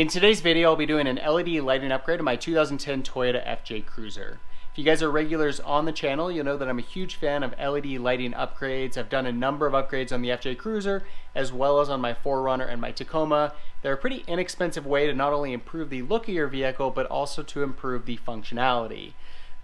In today's video, I'll be doing an LED lighting upgrade to my 2010 Toyota FJ Cruiser. If you guys are regulars on the channel, you'll know that I'm a huge fan of LED lighting upgrades. I've done a number of upgrades on the FJ Cruiser, as well as on my 4Runner and my Tacoma. They're a pretty inexpensive way to not only improve the look of your vehicle, but also to improve the functionality.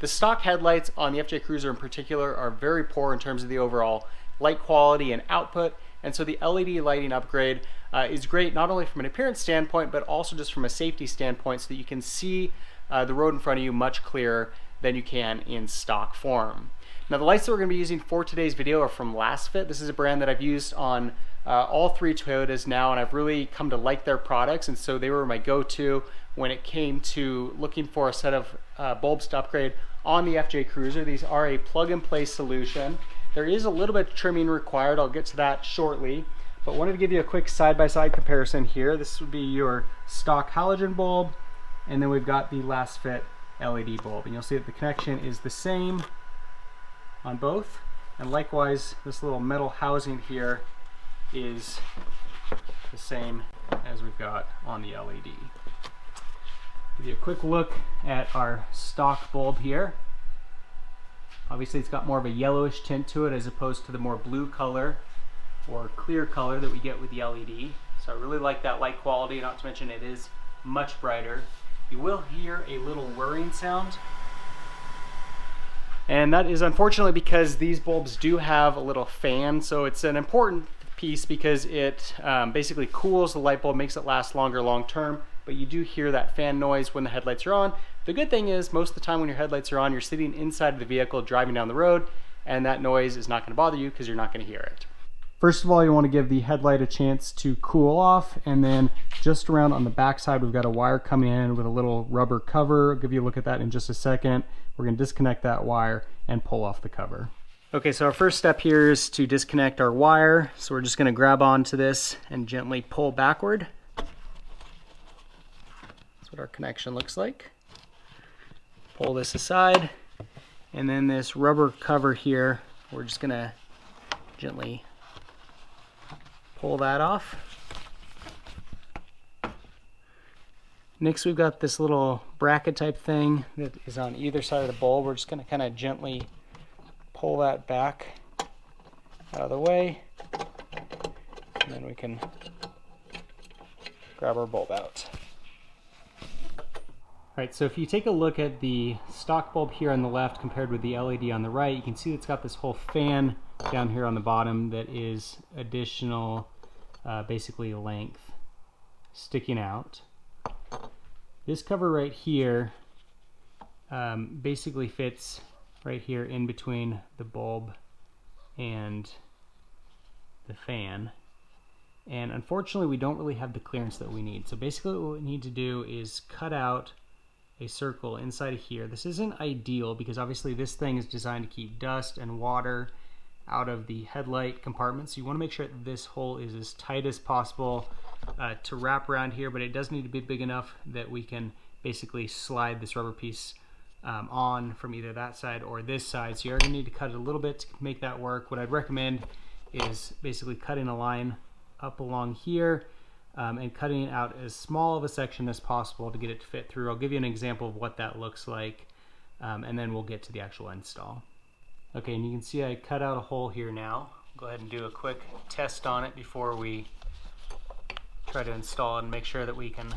The stock headlights on the FJ Cruiser in particular are very poor in terms of the overall light quality and output, and so the LED lighting upgrade is great not only from an appearance standpoint, but also just from a safety standpoint, so that you can see the road in front of you much clearer than you can in stock form. Now, the lights that we're going to be using for today's video are from Lasfit. This is a brand that I've used on all three Toyotas now, and I've really come to like their products, and so they were my go-to when it came to looking for a set of bulbs to upgrade on the FJ Cruiser. These are a plug-and-play solution. There is a little bit of trimming required. I'll get to that shortly, but wanted to give you a quick side-by-side comparison here. This would be your stock halogen bulb, and then we've got the Lasfit LED bulb, and you'll see that the connection is the same on both, and likewise this little metal housing here is the same as we've got on the LED. Give you a quick look at our stock bulb here. Obviously it's got more of a yellowish tint to it as opposed to the more blue color or clear color that we get with the LED. So I really like that light quality, not to mention it is much brighter. You will hear a little whirring sound, and that is unfortunately because these bulbs do have a little fan, so it's an important piece because it basically cools the light bulb, makes it last longer long term, but you do hear that fan noise when the headlights are on. The good thing is most of the time when your headlights are on, you're sitting inside of the vehicle driving down the road, and that noise is not going to bother you because you're not going to hear it. First of all, you want to give the headlight a chance to cool off, and then just around on the back side, we've got a wire coming in with a little rubber cover. I'll give you a look at that in just a second. We're going to disconnect that wire and pull off the cover. Okay, so our first step here is to disconnect our wire. So we're just going to grab onto this and gently pull backward. That's what our connection looks like. Pull this aside, and then this rubber cover here, we're just going to gently pull that off. Next, we've got this little bracket type thing that is on either side of the bulb. We're just going to kind of gently pull that back out of the way, and then we can grab our bulb out. Alright, so if you take a look at the stock bulb here on the left compared with the LED on the right, you can see it's got this whole fan down here on the bottom that is additional basically length sticking out. This cover right here basically fits right here in between the bulb and the fan, and unfortunately we don't really have the clearance that we need. So basically what we need to do is cut out a circle inside of here. This isn't ideal because obviously this thing is designed to keep dust and water out of the headlight compartment, so you want to make sure that this hole is as tight as possible to wrap around here, but it does need to be big enough that we can basically slide this rubber piece on from either that side or this side. So you're going to need to cut it a little bit to make that work. What I'd recommend is basically cutting a line up along here and cutting it out as small of a section as possible to get it to fit through. I'll give you an example of what that looks like, and then we'll get to the actual install. Okay, and you can see I cut out a hole here now. Go ahead and do a quick test on it before we try to install it and make sure that we can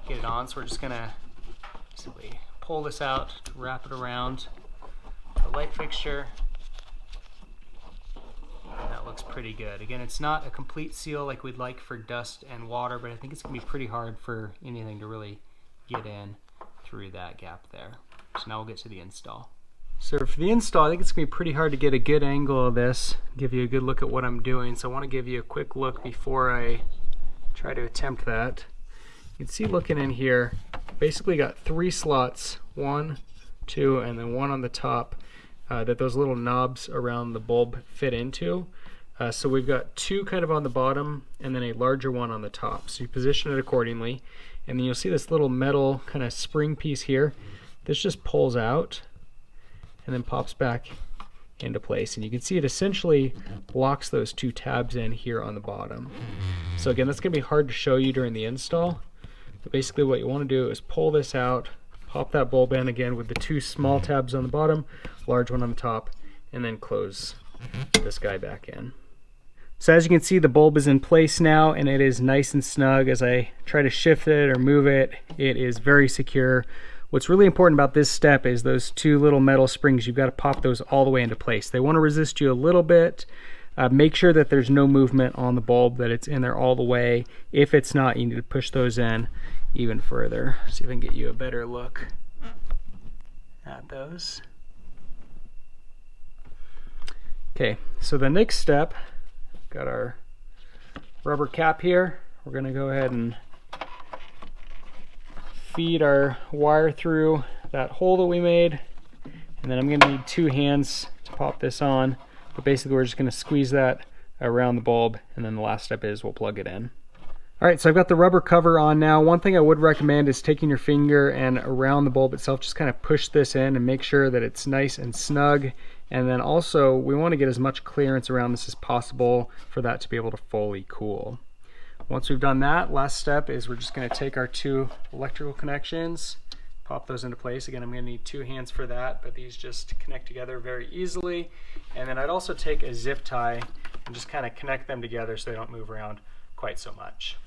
get it on. So we're just gonna simply pull this out to wrap it around the light fixture. And that looks pretty good. Again, it's not a complete seal like we'd like for dust and water, but I think it's gonna be pretty hard for anything to really get in through that gap there. So now we'll get to the install. So for the install, I think it's going to be pretty hard to get a good angle of this, give you a good look at what I'm doing. So I want to give you a quick look before I try to attempt that. You can see looking in here, basically got 3 slots, 1, 2, and then 1 on the top that those little knobs around the bulb fit into. So we've got 2 kind of on the bottom and then a larger one on the top. So you position it accordingly, and then you'll see this little metal kind of spring piece here. This just pulls out and then pops back into place. And you can see it essentially locks those two tabs in here on the bottom. So again, that's going to be hard to show you during the install. But basically what you want to do is pull this out, pop that bulb in again with the two small tabs on the bottom, large one on the top, and then close this guy back in. So as you can see, the bulb is in place now, and it is nice and snug. As I try to shift it or move it, it is very secure. What's really important about this step is those two little metal springs. You've got to pop those all the way into place. They want to resist you a little bit. Make sure that there's no movement on the bulb, that it's in there all the way. If it's not, you need to push those in even further. See if I can get you a better look at those. Okay, so the next step, got our rubber cap here. We're going to go ahead and feed our wire through that hole that we made, and then I'm going to need two hands to pop this on, but basically we're just going to squeeze that around the bulb, and then the last step is we'll plug it in. Alright, so I've got the rubber cover on now. One thing I would recommend is taking your finger and around the bulb itself, just kind of push this in and make sure that it's nice and snug. And then also, we want to get as much clearance around this as possible for that to be able to fully cool. Once we've done that, last step is we're just going to take our two electrical connections, pop those into place. Again, I'm going to need two hands for that, but these just connect together very easily. And then I'd also take a zip tie and just kind of connect them together so they don't move around quite so much.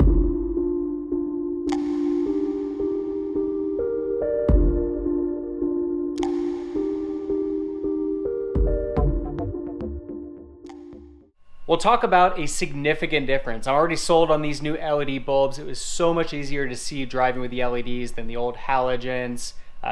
We'll talk about a significant difference. I'm already sold on these new LED bulbs. It was so much easier to see driving with the LEDs than the old halogens.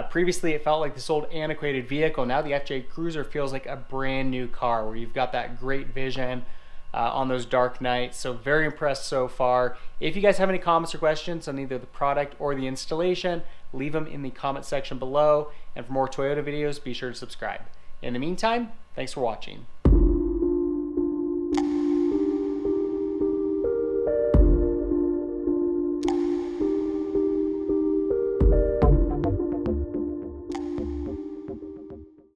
Previously, it felt like this old antiquated vehicle. Now the FJ Cruiser feels like a brand new car where you've got that great vision on those dark nights. So very impressed so far. If you guys have any comments or questions on either the product or the installation, leave them in the comment section below. And for more Toyota videos, be sure to subscribe. In the meantime, thanks for watching.